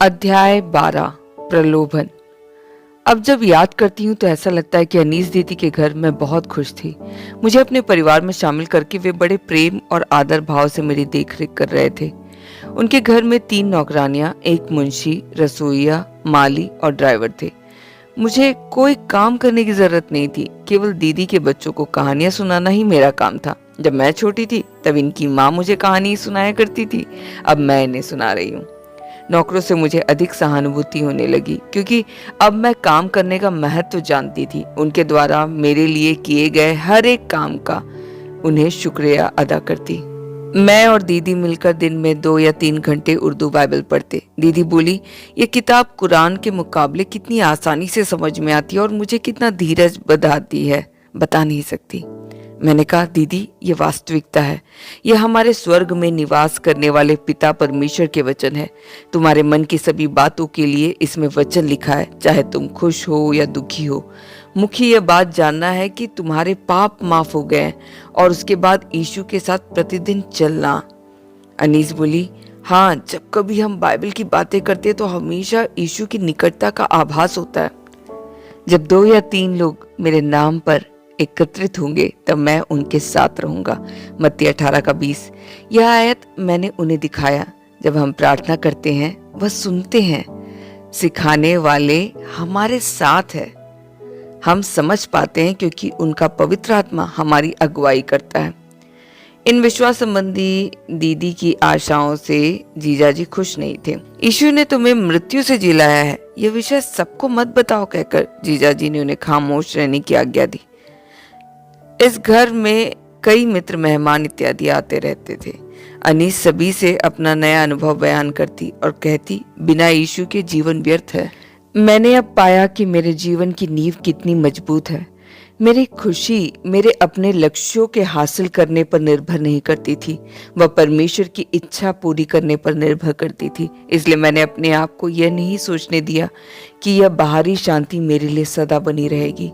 अध्याय 12 प्रलोभन। अब जब याद करती हूँ तो ऐसा लगता है कि अनीस दीदी के घर मैं बहुत खुश थी। मुझे अपने परिवार में शामिल करके वे बड़े प्रेम और आदर भाव से मेरी देखरेख कर रहे थे। उनके घर में 3 नौकरानियां, एक मुंशी, रसोइया, माली और ड्राइवर थे। मुझे कोई काम करने की जरूरत नहीं थी, केवल दीदी के बच्चों को कहानियां सुनाना ही मेरा काम था। जब मैं छोटी थी तब इनकी माँ मुझे कहानी सुनाया करती थी, अब मैं इन्हें सुना रही हूँ। नौकरों से मुझे अधिक सहानुभूति होने लगी क्योंकि अब मैं काम करने का महत्व जानती थी। उनके द्वारा मेरे लिए किए गए हर एक काम का उन्हें शुक्रिया अदा करती। मैं और दीदी मिलकर दिन में 2 या 3 घंटे उर्दू बाइबल पढ़ते। दीदी बोली, ये किताब कुरान के मुकाबले कितनी आसानी से समझ में आती है और मुझे कितना धीरज बधाती है, बता नहीं सकती। मैंने कहा, दीदी ये वास्तविकता है, यह हमारे स्वर्ग में निवास करने वाले पिता परमेश्वर के वचन है। तुम्हारे मन की सभी बातों के लिए इसमें वचन लिखा है, चाहे तुम खुश हो या दुखी हो। मुख्य यह बात जानना है कि तुम्हारे पाप माफ हो गए और उसके बाद यीशु के साथ प्रतिदिन चलना। अनीस बोली, हाँ, जब कभी हम बाइबल की बातें करते तो हमेशा यीशु की निकटता का आभास होता है। जब 2 या 3 लोग मेरे नाम पर एकत्रित होंगे तब मैं उनके साथ रहूंगा। मत्ती 18:20। यह आयत मैंने उन्हें दिखाया। जब हम प्रार्थना करते हैं वह सुनते हैं, सिखाने वाले हमारे साथ है। हम समझ पाते हैं क्योंकि उनका पवित्र आत्मा हमारी अगुवाई करता है। इन विश्वास संबंधी दीदी की आशाओं से जीजाजी खुश नहीं थे। यीशु ने तुम्हें मृत्यु से जिलाया है, यह विषय सबको मत बताओ कहकर जीजाजी ने उन्हें खामोश रहने की आज्ञा दी। इस घर में कई मित्र, मेहमान इत्यादि आते रहते थे। अनीस सभी से अपना नया अनुभव बयान करती और कहती, बिना यीशु के जीवन व्यर्थ है। मैंने अब पाया कि मेरे जीवन की नींव कितनी मजबूत है। मेरी खुशी मेरे अपने लक्ष्यों के हासिल करने पर निर्भर नहीं करती थी, वह परमेश्वर की इच्छा पूरी करने पर निर्भर करती थी। इसलिए मैंने अपने आप को यह नहीं सोचने दिया कि यह बाहरी शांति मेरे लिए सदा बनी रहेगी।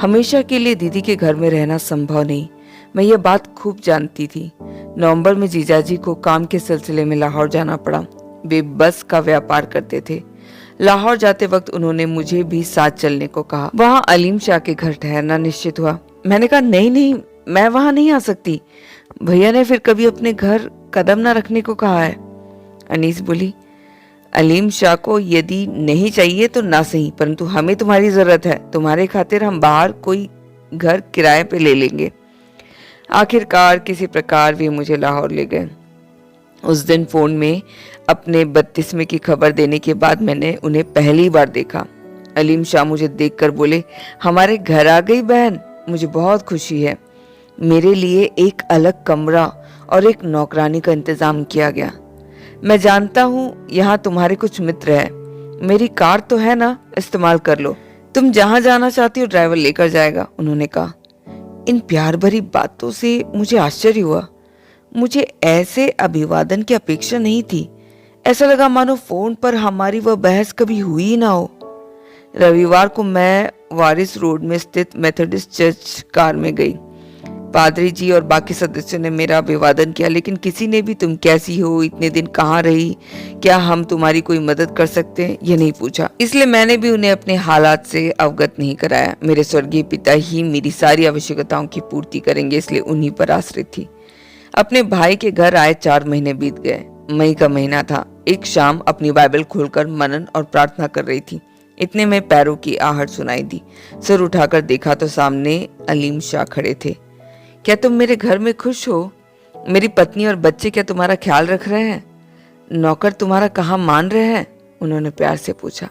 हमेशा के लिए दीदी के घर में रहना संभव नहीं, मैं यह बात खूब जानती थी। नवंबर में जीजाजी को काम के सिलसिले में लाहौर जाना पड़ा। वे बस का व्यापार करते थे। लाहौर जाते वक्त उन्होंने मुझे भी साथ चलने को कहा। वहां अलीम शाह के घर ठहरना निश्चित हुआ। मैंने कहा, नहीं, मैं वहां नहीं आ सकती। भैया ने फिर कभी अपने घर कदम न रखने को कहा है। अनीस बोली, अलीम शाह को यदि नहीं चाहिए तो ना सही, परंतु हमें तुम्हारी जरूरत है। तुम्हारे खातिर हम बाहर कोई घर किराए पे ले लेंगे। आखिरकार किसी प्रकार वे मुझे लाहौर ले गए। उस दिन फोन में अपने 32वें की खबर देने के बाद मैंने उन्हें पहली बार देखा। अलीम शाह मुझे देखकर बोले, हमारे घर आ गई बहन, मुझे बहुत खुशी है। मेरे लिए एक अलग कमरा और एक नौकरानी का इंतजाम किया गया। मैं जानता हूँ यहाँ तुम्हारे कुछ मित्र हैं। मेरी कार तो है ना, इस्तेमाल कर लो। तुम जहाँ जाना चाहती हो ड्राइवर लेकर जाएगा, उन्होंने कहा। इन प्यार भरी बातों से मुझे आश्चर्य हुआ। मुझे ऐसे अभिवादन की अपेक्षा नहीं थी। ऐसा लगा मानो फोन पर हमारी वह बहस कभी हुई ही ना हो। रविवार को मैं वारिस रोड में स्थित मेथोडिस्ट चर्च कार में गई। पादरी जी और बाकी सदस्यों ने मेरा अभिवादन किया, लेकिन किसी ने भी तुम कैसी हो, इतने दिन कहाँ रही, क्या हम तुम्हारी कोई मदद कर सकते हैं, ये नहीं पूछा। इसलिए मैंने भी उन्हें अपने हालात से अवगत नहीं कराया। मेरे स्वर्गीय पिता ही मेरी सारी आवश्यकताओं की पूर्ति करेंगे, इसलिए उन्हीं पर आश्रित थी। अपने भाई के घर आए 4 महीने बीत गए। मई का महीना था। एक शाम अपनी बाइबल खोलकर मनन और प्रार्थना कर रही थी। इतने में पैरों की आहट सुनाई दी। सिर उठाकर देखा तो सामने अलीम शाह खड़े थे। क्या तुम मेरे घर में खुश हो? मेरी पत्नी और बच्चे क्या तुम्हारा ख्याल रख रहे हैं? नौकर तुम्हारा कहाँ मान रहे हैं? उन्होंने प्यार से पूछा।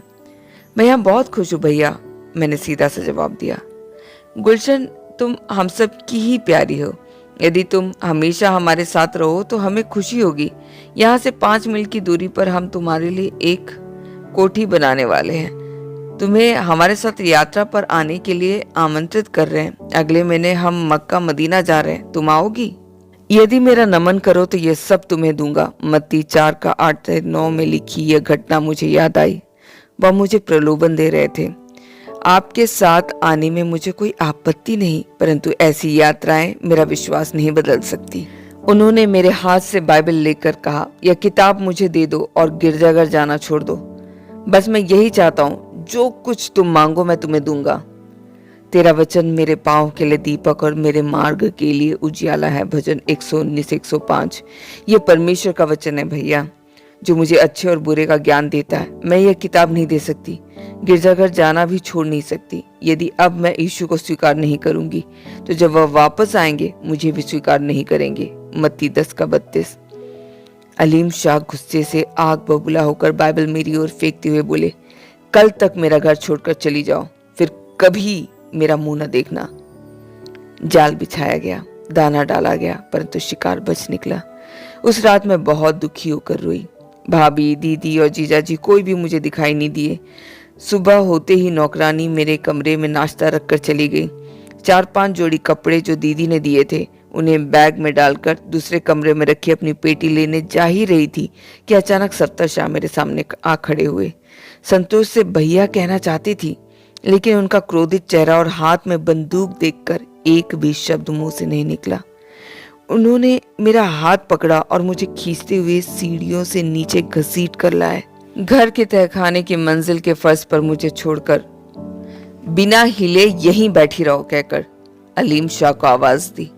मैं यहाँ बहुत खुश हूँ भैया, मैंने सीधा सा जवाब दिया। गुलशन, तुम हम सब की ही प्यारी हो। यदि तुम हमेशा हमारे साथ रहो तो हमें खुशी होगी। यहाँ से 5 मील की दूरी पर हम तुम्हारे लिए एक कोठी बनाने वाले हैं। तुम्हें हमारे साथ यात्रा पर आने के लिए आमंत्रित कर रहे हैं। अगले महीने हम मक्का मदीना जा रहे हैं, तुम आओगी? यदि मेरा नमन करो तो ये सब तुम्हें दूंगा। मत्ती 4:8-9 में लिखी यह घटना मुझे याद आई। वह मुझे प्रलोभन दे रहे थे। आपके साथ आने में मुझे कोई आपत्ति नहीं, परंतु ऐसी यात्राएं मेरा विश्वास नहीं बदल सकती। उन्होंने मेरे हाथ से बाइबल लेकर कहा, यह किताब मुझे दे दो और गिरजाघर जाना छोड़ दो। बस मैं यही चाहता हूँ, जो कुछ तुम मांगो मैं तुम्हें दूंगा। तेरा वचन मेरे पाँव के लिए दीपक और मेरे मार्ग के लिए उजियाला है। भजन 119 105। ये परमेश्वर का वचन है भैया, जो मुझे अच्छे और बुरे का ज्ञान देता है। मैं यह किताब नहीं दे सकती, गिरजाघर जाना भी छोड़ नहीं सकती। यदि अब मैं यीशु को स्वीकार नहीं करूंगी तो जब वह वापस आएंगे मुझे भी स्वीकार नहीं करेंगे। मत्ती 10:32। अलीम शाह गुस्से से आग बबूला होकर बाइबल मेरी ओर फेंकते हुए बोले, कल तक मेरा घर छोड़कर चली जाओ, फिर कभी मेरा मुंह न देखना। जाल बिछाया गया, दाना डाला गया, परंतु शिकार बच निकला। उस रात मैं बहुत दुखी होकर रोई। भाभी, दीदी और जीजाजी कोई भी मुझे दिखाई नहीं दिए। सुबह होते ही नौकरानी मेरे कमरे में नाश्ता रखकर चली गई। 4-5 जोड़ी कपड़े जो दीदी ने दिए थे उन्हें बैग में डालकर दूसरे कमरे में रखी अपनी पेटी लेने जा ही रही थी कि अचानक सप्तर शाह मेरे सामने आ खड़े हुए। संतोष से भैया कहना चाहती थी, लेकिन उनका क्रोधित चेहरा और हाथ में बंदूक देखकर एक भी शब्द मुंह से नहीं निकला। उन्होंने मेरा हाथ पकड़ा और मुझे खींचते हुए सीढ़ियों से नीचे घसीट कर लाए। घर के तहखाने की मंजिल के फर्श पर मुझे छोड़कर बिना हिले यहीं बैठी रहो कहकर अलीम शाह को आवाज दी।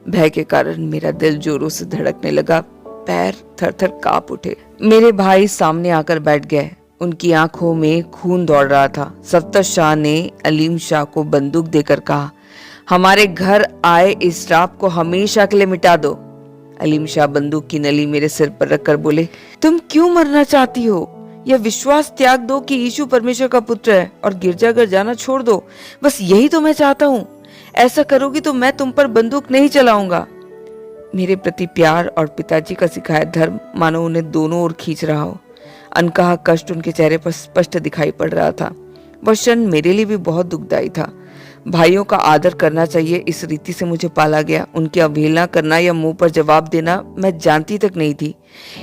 भय के कारण मेरा दिल जोरों से धड़कने लगा, पैर थर-थर कांप उठे। मेरे भाई सामने आकर बैठ गए। उनकी आंखों में खून दौड़ रहा था। सफ्तर शाह ने अलीम शाह को बंदूक देकर कहा, हमारे घर आए इस श्राप को हमेशा के लिए मिटा दो। अलीम शाह बंदूक की नली मेरे सिर पर रखकर बोले, तुम क्यों मरना चाहती हो? यह विश्वास त्याग दो कि यीशु परमेश्वर का पुत्र है और गिरजाघर जाना छोड़ दो। बस यही तो मैं चाहता हूँ। ऐसा करोगी तो मैं तुम पर बंदूक नहीं चलाऊंगा। मेरे प्रति प्यार और पिताजी का सिखाया धर्म मानो उन्हें दोनों ओर खींच रहा हो। अनकहा कष्ट उनके चेहरे पर स्पष्ट दिखाई पड़ रहा था। वह क्षण मेरे लिए भी बहुत दुखदायी था। भाइयों का आदर करना चाहिए, इस रीति से मुझे पाला गया। उनकी अवहेलना करना या मुंह पर जवाब देना मैं जानती तक नहीं थी।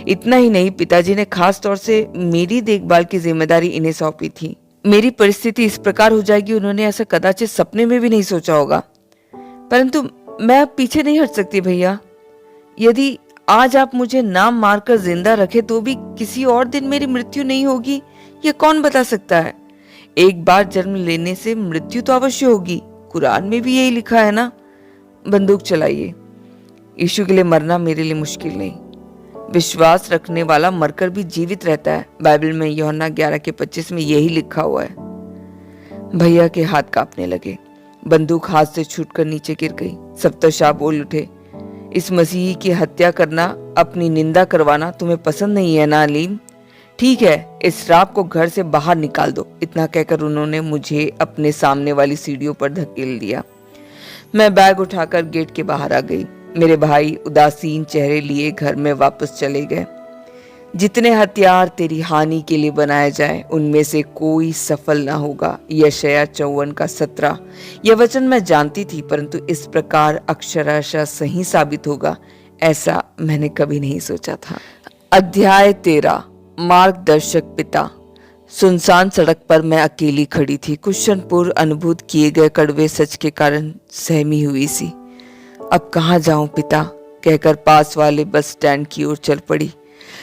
इतना ही नहीं, पिताजी ने खास तौर से मेरी देखभाल की जिम्मेदारी इन्हें सौंपी थी। मेरी परिस्थिति इस प्रकार हो जाएगी उन्होंने ऐसा कदाचित सपने में भी नहीं सोचा होगा। परंतु मैं अब पीछे नहीं हट सकती भैया। यदि आज आप मुझे नाम मारकर जिंदा रखे तो भी किसी और दिन मेरी मृत्यु नहीं होगी, ये कौन बता सकता है। एक बार जन्म लेने से मृत्यु तो अवश्य होगी, कुरान में भी यही लिखा है ना। बंदूक चलाइए। यीशु के लिए मरना मेरे लिए मुश्किल नहीं। विश्वास रखने वाला मरकर भी जीवित रहता है। बाइबल में यूहन्ना 11:25 में यही लिखा हुआ है। भैया के हाथ कांपने लगे। बंदूक हाथ से छूटकर नीचे गिर गई। सप्तर शाह बोल उठे, इस मसीही की हत्या करना, अपनी निंदा करवाना तुम्हें पसंद नहीं है ना अलीम? ठीक है, इस श्राप को घर से बाहर निकाल दो। इतना कहकर उन्होंने मुझे अपने सामने वाली सीढ़ियों पर धकेल दिया। मैं बैग उठाकर गेट के बाहर आ गई। मेरे भाई उदासीन चेहरे लिए घर में वापस चले गए। जितने हथियार तेरी हानि के लिए बनाए जाए उनमें से कोई सफल ना होगा। यशायाह 54:17। यह वचन मैं जानती थी, परंतु इस प्रकार अक्षरशः सही साबित होगा ऐसा मैंने कभी नहीं सोचा था। अध्याय 13। मार्गदर्शक पिता। सुनसान सड़क पर मैं अकेली खड़ी थी, कुछ क्षण पूर्व अनुभूत किए गए कड़वे सच के कारण सहमी हुई सी। अब कहाँ जाऊं पिता, कहकर पास वाले बस स्टैंड की ओर चल पड़ी।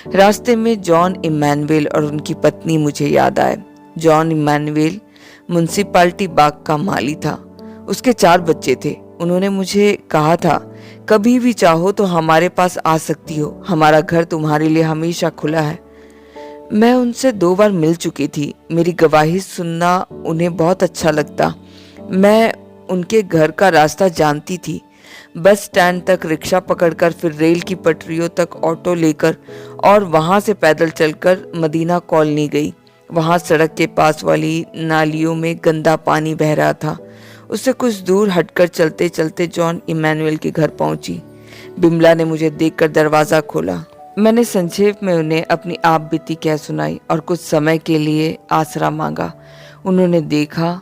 रास्ते में जॉन इमैनुएल और उनकी पत्नी मुझे याद आए। जॉन इमैनुएल म्युनिसिपैलिटी बाग का माली था। उसके 4 बच्चे थे। उन्होंने मुझे कहा था, कभी भी चाहो तो हमारे पास आ सकती हो, हमारा घर तुम्हारे लिए हमेशा खुला है। मैं उनसे 2 बार मिल चुकी थी। मेरी गवाही सुनना उन्हें बहुत अच्छा लगता। मैं उनके घर का रास्ता जानती थी। बस स्टैंड तक रिक्शा पकड़कर, फिर रेल की पटरियों तक ऑटो लेकर और वहां से पैदल चलकर मदीना कॉलोनी गई। वहां सड़क के पास वाली नालियों में गंदा पानी बह रहा था। उससे कुछ दूर हटकर चलते चलते जॉन इमैनुएल के घर पहुंची। बिमला ने मुझे देखकर दरवाजा खोला। मैंने संक्षेप में उन्हें अपनी आप बीती कह सुनाई और कुछ समय के लिए आसरा मांगा। उन्होंने देखा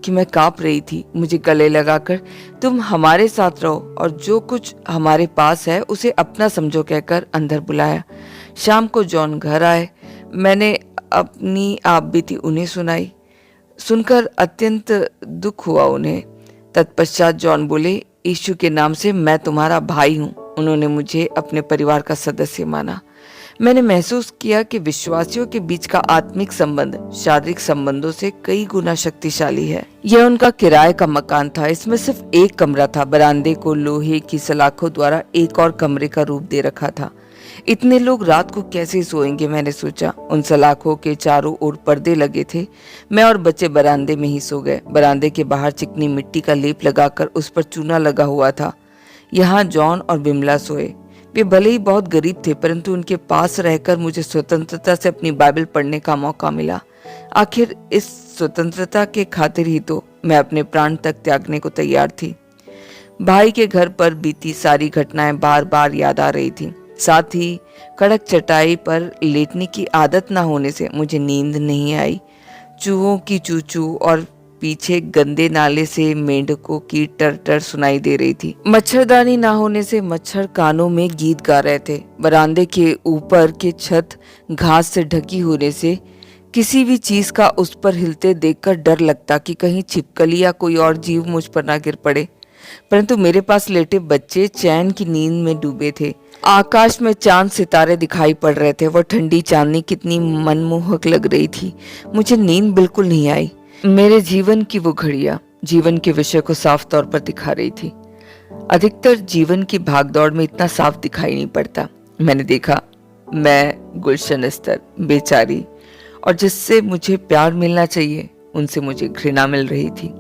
कि मैं कांप रही थी। मुझे गले लगाकर तुम हमारे साथ रहो और जो कुछ हमारे पास है उसे अपना समझो कहकर अंदर बुलाया। शाम को जॉन घर आए। मैंने अपनी आप बीती उन्हें सुनाई। सुनकर अत्यंत दुख हुआ उन्हें। तत्पश्चात जॉन बोले, यीशु के नाम से मैं तुम्हारा भाई हूँ। उन्होंने मुझे अपने परिवार का सदस्य माना। मैंने महसूस किया कि विश्वासियों के बीच का आत्मिक संबंध शारीरिक संबंधों से कई गुना शक्तिशाली है। यह उनका किराए का मकान था। इसमें सिर्फ एक कमरा था। बरामदे को लोहे की सलाखों द्वारा एक और कमरे का रूप दे रखा था। इतने लोग रात को कैसे सोएंगे, मैंने सोचा। उन सलाखों के चारों ओर पर्दे लगे थे। मैं और बच्चे बरामदे में ही सो गए। बरामदे के बाहर चिकनी मिट्टी का लेप लगाकर उस पर चूना लगा हुआ था। यहाँ जॉन और बिमला सोए। वे भले ही बहुत गरीब थे, परंतु उनके पास रहकर मुझे स्वतंत्रता से अपनी बाइबल पढ़ने का मौका मिला। आखिर इस स्वतंत्रता के खातिर ही तो मैं अपने प्राण तक त्यागने को तैयार थी। भाई के घर पर बीती सारी घटनाएं बार बार याद आ रही थी। साथ ही कड़क चटाई पर लेटने की आदत न होने से मुझे नींद नहीं आई। चूहों की चूचू और पीछे गंदे नाले से मेंढकों की टर सुनाई दे रही थी। मच्छरदानी ना होने से मच्छर कानों में गीत गा रहे थे। बरामदे के ऊपर की छत घास से ढकी होने से किसी भी चीज का उस पर हिलते देखकर डर लगता कि कहीं छिपकली या कोई और जीव मुझ पर ना गिर पड़े। परंतु मेरे पास लेटे बच्चे चैन की नींद में डूबे थे। आकाश में चांद सितारे दिखाई पड़ रहे थे। वह ठंडी चांदनी कितनी मनमोहक लग रही थी। मुझे नींद बिल्कुल नहीं आई। मेरे जीवन की वो घड़ियां जीवन के विषय को साफ तौर पर दिखा रही थी। अधिकतर जीवन की भागदौड़ में इतना साफ दिखाई नहीं पड़ता। मैंने देखा मैं गुलशन अस्तर बेचारी, और जिससे मुझे प्यार मिलना चाहिए उनसे मुझे घृणा मिल रही थी।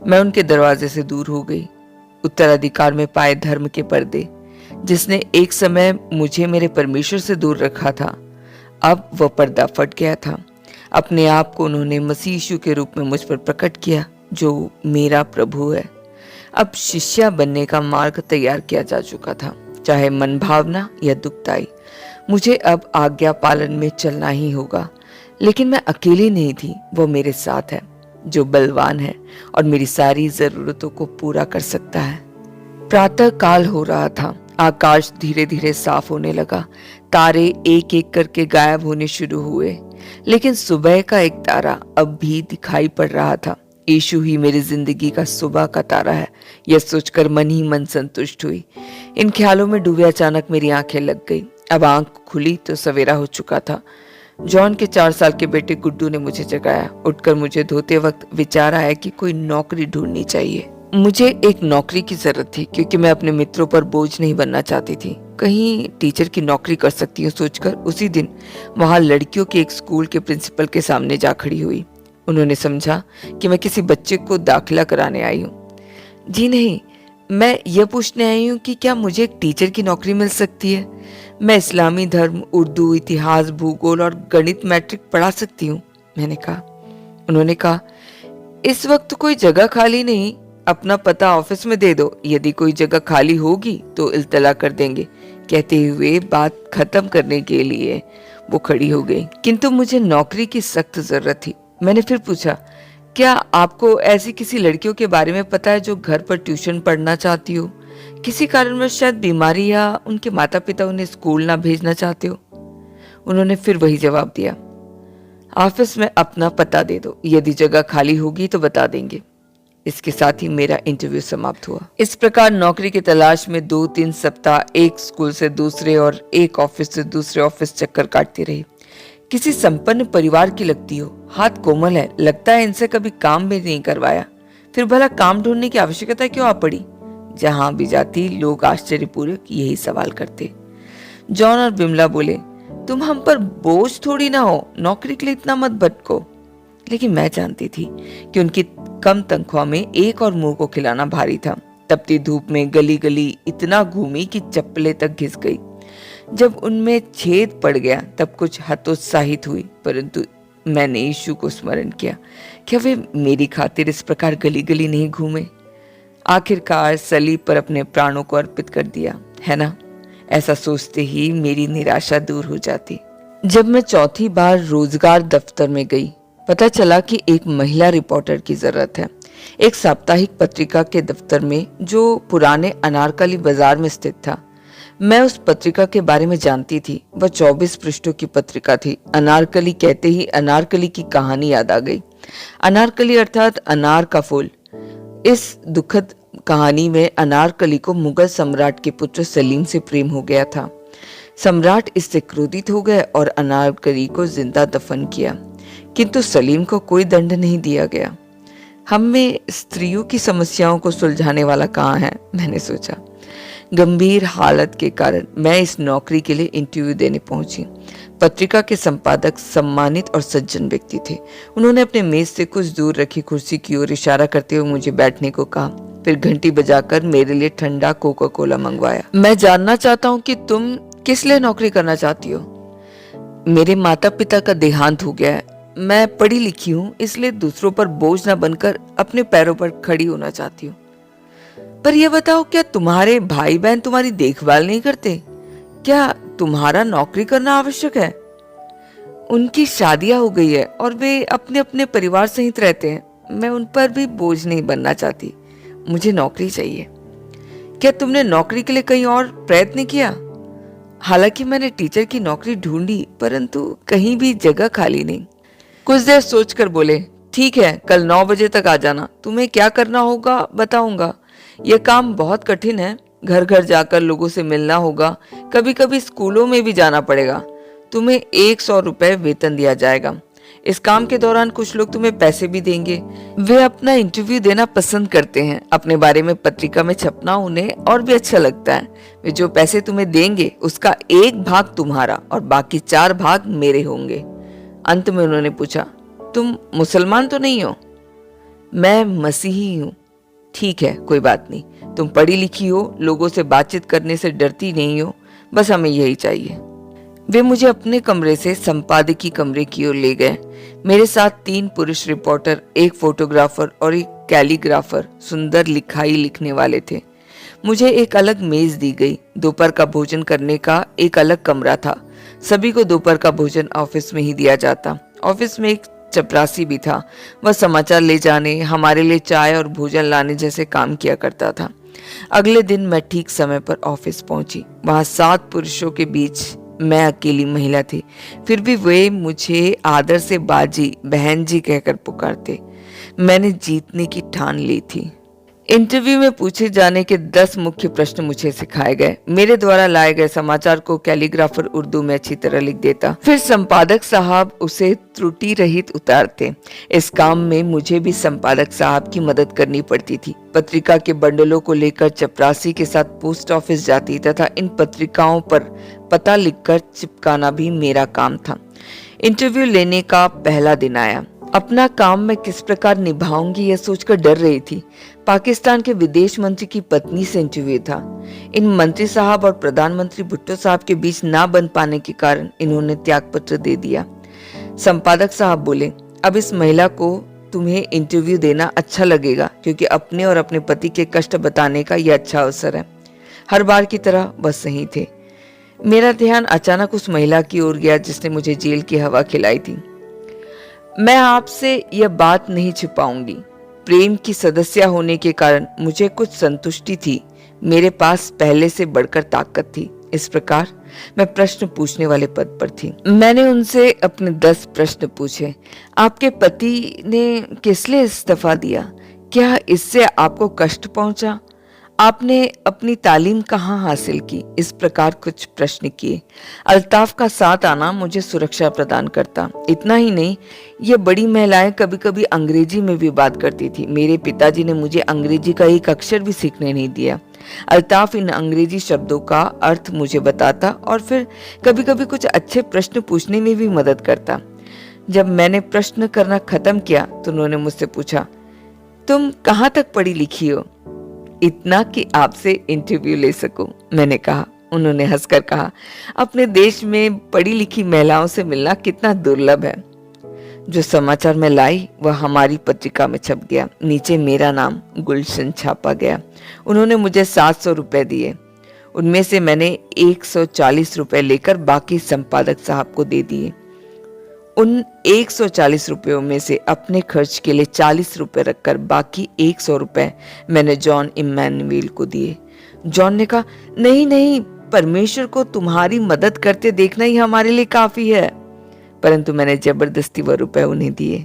मैं उनके दरवाजे से दूर हो गई। उत्तराधिकार में पाए धर्म के पर्दे, जिसने एक समय मुझे मेरे परमेश्वर से दूर रखा था, अब वह पर्दा फट गया था। अपने आप को उन्होंने मसीह यीशु के रूप में मुझ पर प्रकट किया, जो मेरा प्रभु है। अब शिष्या बनने का मार्ग तैयार किया जा चुका था, चाहे मन भावना या दुखदाई। मुझे अब आज्ञा पालन में चलना ही होगा। लेकिन मैं अकेली नहीं थी, वो मेरे साथ है, जो बलवान है और मेरी सारी जरूरतों को पूरा कर सकता है। प्रातः काल हो रहा था। आकाश धीरे धीरे साफ होने लगा। तारे एक एक करके गायब होने शुरू हुए, लेकिन सुबह का एक तारा अब भी दिखाई पड़ रहा था। यीशु ही मेरी जिंदगी का सुबह का तारा है, यह सोचकर मन ही मन संतुष्ट हुई। इन ख्यालों में डूबे अचानक मेरी आंखें लग गई। अब आंख खुली तो सवेरा हो चुका था। जॉन के 4 साल के बेटे गुड्डू ने मुझे जगाया। उठकर मुझे धोते वक्त विचार आया कि कोई नौकरी ढूंढनी चाहिए। मुझे एक नौकरी की जरूरत थी, क्योंकि मैं अपने मित्रों पर बोझ नहीं बनना चाहती थी। कहीं टीचर की नौकरी कर सकती हूँ सोचकर उसी दिन वहां लड़कियों के एक स्कूल के प्रिंसिपल के सामने जा खड़ी हुई। उन्होंने समझा कि मैं किसी बच्चे को दाखिला कराने आई हूँ। जी नहीं, मैं यह पूछने आई हूँ कि क्या मुझे एक टीचर की नौकरी मिल सकती है। मैं इस्लामी धर्म, उर्दू, इतिहास, भूगोल और गणित मैट्रिक पढ़ा सकती हूँ, मैंने कहा। उन्होंने कहा, इस वक्त कोई जगह खाली नहीं, अपना पता ऑफिस में दे दो, यदि कोई जगह खाली होगी तो इल्तला कर देंगे। कहते हुए बात खत्म करने के लिए वो खड़ी हो गई। किंतु मुझे नौकरी की सख्त जरूरत थी। मैंने फिर पूछा, क्या आपको ऐसी किसी लड़कियों के बारे में पता है जो घर पर ट्यूशन पढ़ना चाहती हो, किसी कारणवश शायद बीमारी या उनके माता पिता उन्हें स्कूल ना भेजना चाहते हो। उन्होंने फिर वही जवाब दिया, ऑफिस में अपना पता दे दो, यदि जगह खाली होगी तो बता देंगे। इसके साथ ही मेरा इंटरव्यू समाप्त हुआ। इस प्रकार नौकरी की तलाश में 2-3 सप्ताह एक स्कूल से दूसरे और एक ऑफिस से दूसरे ऑफिस चक्कर काटती रही। किसी संपन्न परिवार की लगती हो, हाथ कोमल है, लगता है इनसे कभी काम भी नहीं करवाया। फिर भला काम ढूंढने की आवश्यकता क्यों आ पड़ी। जहां भी जाती लोग आश्चर्यपूर्वक यही सवाल करते। जॉन और बिमला बोले, तुम हम पर बोझ थोड़ी ना हो, नौकरी के लिए इतना मत भटको। लेकिन मैं जानती थी कि उनकी कम तनख्वाह में एक और मुंह को खिलाना भारी था। तपती धूप में गली गली इतना घूमी कि चप्पलें तक घिस गई। जब उनमें छेद पड़ गया तब कुछ हतोत्साहित हुई, परंतु मैंने यीशु को स्मरण किया। क्या वे मेरी खातिर इस प्रकार गली गली नहीं घूमे। आखिरकार सलीब पर अपने प्राणों को अर्पित कर दिया, है ना। ऐसा सोचते ही मेरी निराशा दूर हो जाती। जब मैं चौथी बार रोजगार दफ्तर में गई, पता चला कि एक महिला रिपोर्टर की जरूरत है। एक साप्ताहिक पत्रिका के दफ्तर में, जो पुराने अनारकली बाजार में स्थित था। मैं उस पत्रिका के बारे में जानती थी। वह 24 पृष्ठों की पत्रिका थी। अनारकली कहते ही अनारकली की कहानी याद आ गई। अनारकली अर्थात अनार का फूल। इस दुखद कहानी में अनारकली को मुगल सम्राट के पुत्र सलीम से प्रेम हो गया था। सम्राट इससे क्रोधित हो गए और अनारकली को जिंदा दफन किया, किंतु सलीम को कोई दंड नहीं दिया गया। हम में स्त्रियों की समस्याओं को सुलझाने वाला कहाँ है, मैंने सोचा। गंभीर हालत के कारण मैं इस नौकरी के लिए इंटरव्यू देने पहुंची। पत्रिका के संपादक सम्मानित और सज्जन व्यक्ति थे। उन्होंने अपने मेज से कुछ दूर रखी कुर्सी की ओर इशारा करते हुए मुझे बैठने को कहा, फिर घंटी बजाकर मेरे लिए ठंडा कोका कोला मंगवाया। मैं जानना चाहता हूँ कि तुम किस लिए नौकरी करना चाहती हो? मेरे माता पिता का देहांत हो गया है। मैं पढ़ी लिखी हूँ, इसलिए दूसरों पर बोझ न बनकर अपने पैरों पर खड़ी होना चाहती हूँ। पर यह बताओ, क्या तुम्हारे भाई बहन तुम्हारी देखभाल नहीं करते? क्या तुम्हारा नौकरी करना आवश्यक है? उनकी शादियां हो गई है और वे अपने अपने परिवार सहित रहते हैं। मैं उन पर भी बोझ नहीं बनना चाहती। मुझे नौकरी चाहिए। क्या तुमने नौकरी के लिए कहीं और प्रयत्न किया? हालांकि मैंने टीचर की नौकरी ढूंढी, परंतु कहीं भी जगह खाली नहीं। कुछ देर सोचकर बोले, ठीक है, कल 9 बजे तक आ जाना। तुम्हें क्या करना होगा बताऊंगा। यह काम बहुत कठिन है। घर घर जाकर लोगों से मिलना होगा, कभी कभी स्कूलों में भी जाना पड़ेगा। तुम्हें 100 रुपए वेतन दिया जाएगा। इस काम के दौरान कुछ लोग तुम्हें पैसे भी देंगे। वे अपना इंटरव्यू देना पसंद करते हैं। अपने बारे में पत्रिका में छपना उन्हें और भी अच्छा लगता है। वे जो पैसे तुम्हें देंगे उसका 1 भाग तुम्हारा और बाकी 4 भाग मेरे होंगे। अंत में उन्होंने पूछा, तुम मुसलमान तो नहीं हो? मैं मसीही हूँ। ठीक है, कोई बात नहीं। तुम पढ़ी लिखी हो, लोगों से बातचीत करने से डरती नहीं हो, बस हमें यही चाहिए। वे मुझे अपने कमरे से संपादकीय कमरे की ओर ले गए। मेरे साथ 3 पुरुष रिपोर्टर, 1 फोटोग्राफर और 1 कैलीग्राफर सुंदर लिखाई लिखने वाले थे। मुझे एक अलग मेज दी गई। दोपहर का भोजन करने का एक अलग कमरा था। सभी को दोपहर का भोजन ऑफिस में ही दिया जाता। ऑफिस में एक चपरासी भी था। वह समाचार ले जाने, हमारे लिए चाय और भोजन लाने जैसे काम किया करता था। अगले दिन मैं ठीक समय पर ऑफिस पहुंची। वहां 7 पुरुषों के बीच मैं अकेली महिला थी। फिर भी वे मुझे आदर से बाजी, बहन जी कहकर पुकारते। मैंने जीतने की ठान ली थी। इंटरव्यू में पूछे जाने के 10 मुख्य प्रश्न मुझे सिखाए गए। मेरे द्वारा लाए गए समाचार को कैलीग्राफर उर्दू में अच्छी तरह लिख देता। फिर संपादक साहब उसे त्रुटि रहित उतारते। इस काम में मुझे भी संपादक साहब की मदद करनी पड़ती थी। पत्रिका के बंडलों को लेकर चपरासी के साथ पोस्ट ऑफिस जाती तथा इन पत्रिकाओं पर पता लिखकर चिपकाना भी मेरा काम था। इंटरव्यू लेने का पहला दिन आया। अपना काम मैं किस प्रकार निभाऊंगी यह सोचकर डर रही थी। पाकिस्तान के विदेश मंत्री की पत्नी से इंटरव्यू था। इन मंत्री साहब और प्रधानमंत्री भुट्टो साहब के बीच ना बन पाने के कारण इन्होंने त्यागपत्र दे दिया। संपादक साहब बोले, अब इस महिला को तुम्हें इंटरव्यू देना अच्छा लगेगा, क्योंकि अपने और अपने पति के कष्ट बताने का यह अच्छा अवसर है। हर बार की तरह बस सही थे। मेरा ध्यान अचानक उस महिला की ओर गया जिसने मुझे जेल की हवा खिलाई थी। मैं आपसे यह बात नहीं छिपाऊंगी। प्रेम की सदस्य होने के कारण मुझे कुछ संतुष्टि थी। मेरे पास पहले से बढ़कर ताकत थी। इस प्रकार मैं प्रश्न पूछने वाले पद पर थी। मैंने उनसे अपने 10 प्रश्न पूछे। आपके पति ने किस लिए इस्तीफा दिया? क्या इससे आपको कष्ट पहुंचा? आपने अपनी तालीम कहाँ हासिल की? इस प्रकार कुछ प्रश्न किए। अल्ताफ का साथ आना मुझे सुरक्षा प्रदान करता। इतना ही नहीं, ये बड़ी महिलाएं कभी कभी अंग्रेजी में भी बात करती थी। मेरे पिताजी ने मुझे अंग्रेजी का एक अक्षर भी सीखने नहीं दिया। अल्ताफ इन अंग्रेजी शब्दों का अर्थ मुझे बताता और फिर कभी कभी कुछ अच्छे प्रश्न पूछने में भी मदद करता। जब मैंने प्रश्न करना खत्म किया तो उन्होंने मुझसे पूछा, तुम कहाँ तक पढ़ी लिखी हो? इतना कि आपसे इंटरव्यू ले सकूं, मैंने कहा। उन्होंने हंसकर कहा, अपने देश में पढ़ी लिखी महिलाओं से मिलना कितना दुर्लभ है। जो समाचार मैं लाई वह हमारी पत्रिका में छप गया। नीचे मेरा नाम गुलशन छापा गया। उन्होंने मुझे 700 रुपए दिए। उनमें से मैंने 140 रुपए लेकर बाकी संपादक साहब को दे दिए। उन 140 रुपयों में से अपने खर्च के लिए 40 रुपए रखकर बाकी 100 रुपए मैंने जॉन इम्मानुएल को दिए। जॉन ने कहा, नहीं नहीं, परमेश्वर को तुम्हारी मदद करते देखना ही हमारे लिए काफी है। परंतु मैंने जबरदस्ती वह रुपए उन्हें दिए।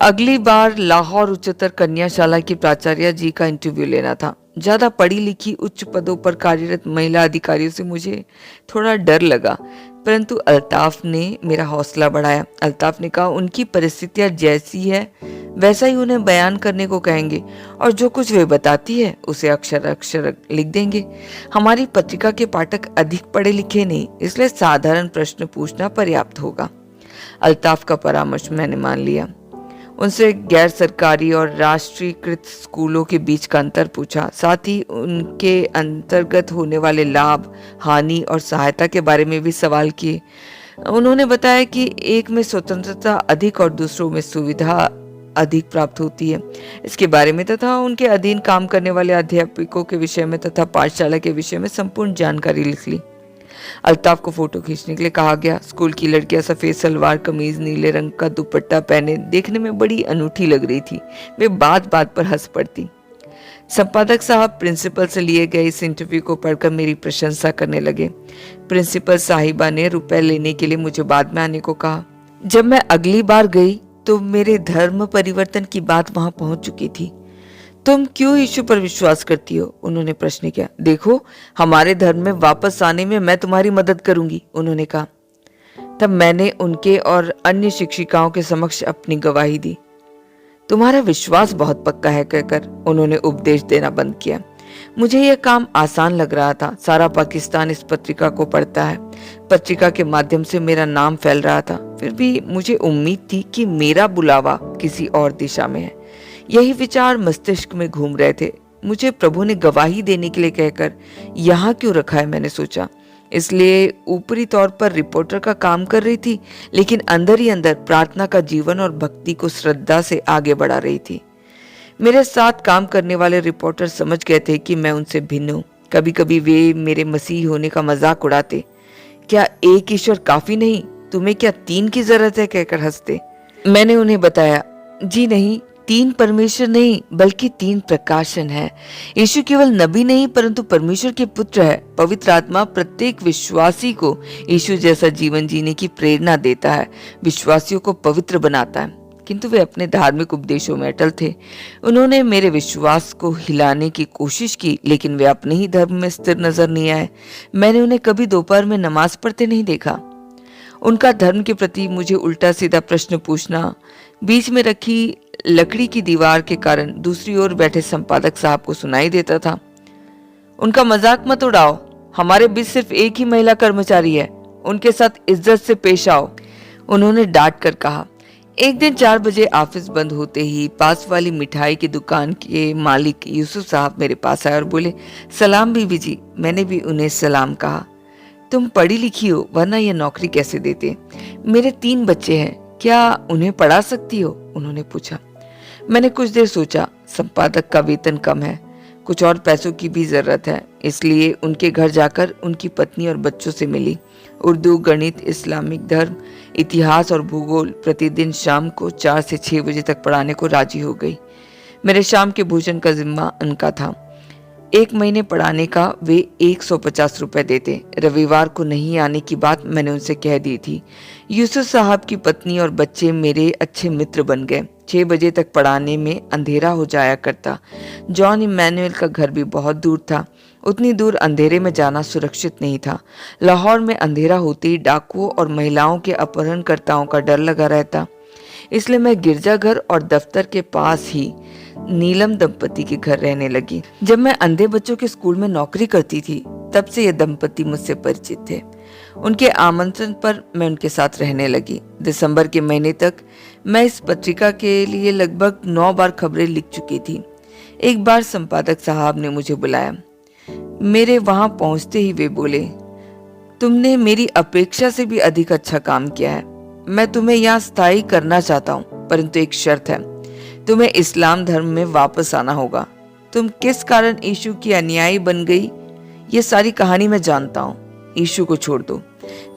अगली बार लाहौर उच्चतर कन्याशाला की प्राचार्य जी का इंटरव्यू लेना था। ज्यादा पढ़ी लिखी उच्च पदों पर कार्यरत महिला अधिकारियों से मुझे थोड़ा डर लगा, परंतु अल्ताफ ने मेरा हौसला बढ़ाया। अल्ताफ ने कहा, उनकी परिस्थितियां जैसी है वैसा ही उन्हें बयान करने को कहेंगे और जो कुछ वे बताती है उसे अक्षर अक्षर लिख देंगे। हमारी पत्रिका के पाठक अधिक पढ़े लिखे नहीं, इसलिए साधारण प्रश्न पूछना पर्याप्त होगा। अल्ताफ का परामर्श मैंने मान लिया। उनसे गैर सरकारी और राष्ट्रीयकृत स्कूलों के बीच का अंतर पूछा, साथ ही उनके अंतर्गत होने वाले लाभ, हानि और सहायता के बारे में भी सवाल किए। उन्होंने बताया कि एक में स्वतंत्रता अधिक और दूसरों में सुविधा अधिक प्राप्त होती है। इसके बारे में तथा उनके अधीन काम करने वाले अध्यापकों के विषय में तथा पाठशाला के विषय में संपूर्ण जानकारी लिख ली। अल्ताफ को फोटो खींचने के लिए कहा गया। स्कूल की लड़कियां सफेद सलवार कमीज, नीले रंग का दुपट्टा पहने देखने में बड़ी अनूठी लग रही थी। वे बात बात पर हंस पड़ती। संपादक साहब प्रिंसिपल से लिए गए इस इंटरव्यू को पढ़कर मेरी प्रशंसा करने लगे। प्रिंसिपल साहिबा ने रुपए लेने के लिए मुझे बाद में आने को कहा। जब मैं अगली बार गई तो मेरे धर्म परिवर्तन की बात वहां पहुंच चुकी थी। तुम क्यों यीशु पर विश्वास करती हो? उन्होंने प्रश्न किया। देखो, हमारे धर्म में वापस आने में मैं तुम्हारी मदद करूंगी, उन्होंने कहा। तब मैंने उनके और अन्य शिक्षिकाओं के समक्ष अपनी गवाही दी। तुम्हारा विश्वास बहुत पक्का है, कहकर उन्होंने उपदेश देना बंद किया। मुझे यह काम आसान लग रहा था। सारा पाकिस्तान इस पत्रिका को पढ़ता है। पत्रिका के माध्यम से मेरा नाम फैल रहा था। फिर भी मुझे उम्मीद थी कि मेरा बुलावा किसी और दिशा में है। यही विचार मस्तिष्क में घूम रहे थे। मुझे प्रभु ने गवाही देने के लिए कहकर यहाँ क्यों रखा है, मैंने सोचा। इसलिए ऊपरी तौर पर रिपोर्टर का काम कर रही थी, लेकिन अंदर ही अंदर प्रार्थना का जीवन और भक्ति को श्रद्धा से आगे बढ़ा रही थी। मेरे साथ काम करने वाले रिपोर्टर समझ गए थे कि मैं उनसे भिन्न हूँ। कभी कभी वे मेरे मसीह होने का मजाक उड़ाते। क्या एक ईश्वर काफी नहीं, तुम्हें क्या 3 की जरूरत है, कहकर हंसते। मैंने उन्हें बताया, जी नहीं, 3 परमेश्वर नहीं बल्कि 3 प्रकाशन है। यीशु केवल नबी नहीं परंतु परमेश्वर के पुत्र है। पवित्र आत्मा प्रत्येक विश्वासी को यीशु जैसा जीवन जीने की प्रेरणा देता है, विश्वासियों को पवित्र बनाता है। किंतु वे अपने धार्मिक उपदेशों में अटल थे। उन्होंने मेरे विश्वास को हिलाने की कोशिश की, लेकिन वे अपने ही धर्म में स्थिर नजर नहीं आए। मैंने उन्हें कभी दोपहर में नमाज पढ़ते नहीं देखा। उनका धर्म के प्रति मुझे उल्टा सीधा प्रश्न पूछना बीच में रखी लकड़ी की दीवार के कारण दूसरी ओर बैठे संपादक साहब को सुनाई देता था। उनका मजाक मत उड़ाओ, हमारे बीच सिर्फ एक ही महिला कर्मचारी है, उनके साथ इज्जत से पेश आओ, उन्होंने डांट कर कहा। एक दिन 4 बजे ऑफिस बंद होते ही पास वाली मिठाई की दुकान के मालिक यूसुफ साहब मेरे पास आए और बोले, सलाम बीबी जी। मैंने भी उन्हें सलाम कहा। तुम पढ़ी लिखी हो, वरना यह नौकरी कैसे देते? मेरे 3 बच्चे हैं, क्या उन्हें पढ़ा सकती हो? उन्होंने पूछा। मैंने कुछ देर सोचा। संपादक का वेतन कम है, कुछ और पैसों की भी जरूरत है, इसलिए उनके घर जाकर उनकी पत्नी और बच्चों से मिली। उर्दू, गणित, इस्लामिक धर्म, इतिहास और भूगोल प्रतिदिन शाम को 4 से 6 बजे तक पढ़ाने को राजी हो गई। मेरे शाम के भोजन का जिम्मा उनका था। 1 महीने पढ़ाने का वे 150 रुपए देते। रविवार को नहीं आने की बात मैंने उनसे कह दी थी। यूसुफ साहब की पत्नी और बच्चे मेरे अच्छे मित्र बन गए। 6 बजे तक पढ़ाने में अंधेरा हो जाया करता। जॉन इमैनुअल का घर भी बहुत दूर था। उतनी दूर अंधेरे में जाना सुरक्षित नहीं था। लाहौर में अंधेरा होते ही डाकुओं और महिलाओं के अपहरणकर्ताओं का डर लगा रहता। इसलिए मैं गिरजाघर और दफ्तर के पास ही नीलम दंपति के घर रहने लगी। जब मैं अंधे बच्चों के स्कूल में नौकरी करती थी तब से ये दंपति मुझसे परिचित थे। उनके आमंत्रण पर मैं उनके साथ रहने लगी। दिसंबर के महीने तक मैं इस पत्रिका के लिए लगभग 9 बार खबरें लिख चुकी थी। एक बार संपादक साहब ने मुझे बुलाया। मेरे वहां पहुंचते ही वे बोले, तुमने मेरी अपेक्षा से भी अधिक अच्छा काम किया है। मैं तुम्हें यहाँ स्थायी करना चाहता हूँ, परंतु एक शर्त है, तुम्हें इस्लाम धर्म में वापस आना होगा। तुम किस कारण यीशु की अनुयायी बन गई, ये सारी कहानी मैं जानता हूँ। यीशु को छोड़ दो,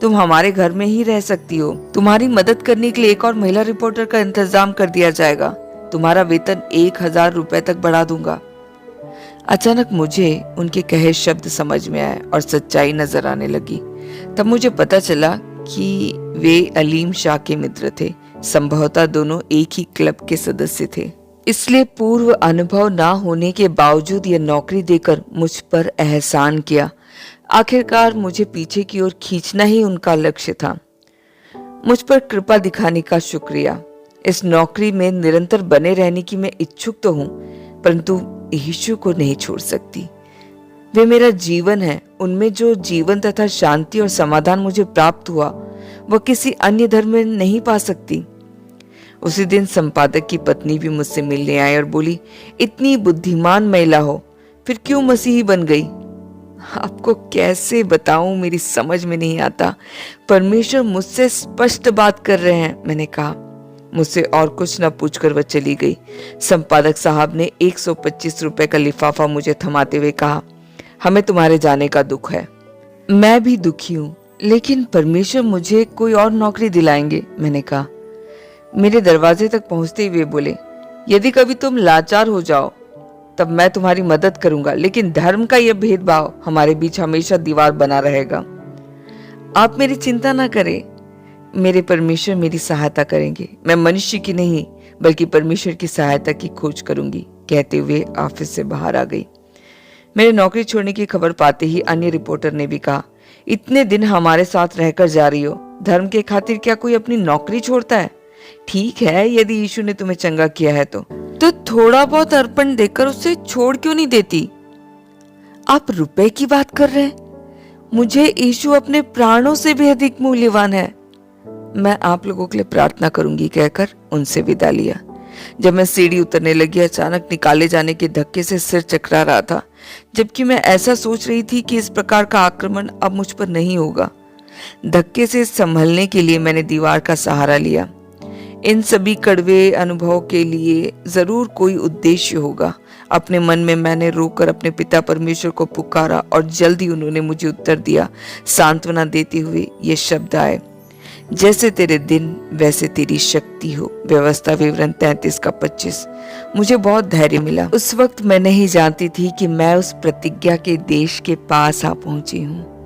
तुम हमारे घर में ही रह सकती हो। तुम्हारी मदद करने के लिए एक और महिला रिपोर्टर का इंतजाम कर दिया जाएगा। तुम्हारा वेतन 1000 रुपए तक बढ़ा दूंगा। अचानक मुझे उनके कहे शब्द समझ में आए और सच्चाई नजर आने लगी। तब मुझे पता चला कि वे अलीम शाह के मित्र थे। संभवतः दोनों एक ही क्लब के सदस्य थे। इसलिए पूर्व अनुभव ना होने के बावजूद यह नौकरी देकर मुझ पर एहसान किया। आखिरकार मुझे पीछे की ओर खींचना ही उनका लक्ष्य था। मुझ पर कृपा दिखाने का शुक्रिया। इस नौकरी में निरंतर बने रहने की मैं इच्छुक तो हूं, परंतु यीशु को नहीं छोड़ सकती। वे मेरा जीवन है। उनमें जो जीवन तथा शांति और समाधान मुझे प्राप्त हुआ, वह किसी अन्य धर्म में नहीं पा सकती। उसी दिन संपादक की पत्नी भी मुझसे मिलने आई और बोली, इतनी बुद्धिमान महिला हो, फिर क्यों मसीही बन गई? आपको कैसे बताऊं, मेरी समझ में नहीं आता। परमेश्वर मुझसे स्पष्ट बात कर रहे हैं, मैंने कहा। मुझसे और कुछ न पूछकर वह चली गई। संपादक साहब ने 125 रुपए का लिफाफा मुझे थमाते हुए कहा, हमें तुम्हारे जाने का दुख है। मैं भी दुखी हूं, लेकिन परमेश्वर मुझे कोई और नौकरी दिलाएंगे, मैंने कहा। मेरे दरवाजे तक पहुंचते ही वे बोले, यदि कभी तुम लाचार हो जाओ तब मैं तुम्हारी मदद करूंगा, लेकिन धर्म का यह भेदभाव हमारे बीच हमेशा दीवार बना रहेगा। आप मेरी चिंता ना करें, मेरे परमेश्वर मेरी सहायता करेंगे। मैं मनुष्य की नहीं बल्कि परमेश्वर की सहायता की खोज करूंगी, कहते हुए ऑफिस से बाहर आ गई। मेरे नौकरी छोड़ने की खबर पाते ही अन्य रिपोर्टर ने भी कहा, इतने दिन हमारे साथ रहकर जा रही हो, धर्म के खातिर क्या कोई अपनी नौकरी छोड़ता है? ठीक है, यदि यीशु ने तुम्हें चंगा किया है तो थोड़ा बहुत अर्पण देकर उसे छोड़ क्यों नहीं देती? आप रुपए की बात कर रहे हैं? मुझे यीशु अपने प्राणों से भी अधिक मूल्यवान है। मैं आप लोगों के लिए प्रार्थना करूंगी, कहकर उनसे विदा लिया। जब मैं सीढ़ी उतरने लगी, अचानक निकाले जाने के धक्के से सिर चकरा रहा था, जबकि मैं ऐसा सोच रही थी कि इस प्रकार का आक्रमण अब मुझ पर नहीं होगा। धक्के से संभलने के लिए मैंने दीवार का सहारा लिया। इन सभी कड़वे अनुभवों के लिए जरूर कोई उद्देश्य होगा। अपने मन में मैंने रोकर अपने पिता परमेश्वर को पुकारा और जल्द ही उन्होंने मुझे उत्तर दिया। सांत्वना देते हुए ये शब्द आए, जैसे तेरे दिन वैसे तेरी शक्ति हो। व्यवस्था विवरण 33 का 25। मुझे बहुत धैर्य मिला। उस वक्त मैं नहीं जानती थी कि मैं उस प्रतिज्ञा के देश के पास आ पहुंची हूँ।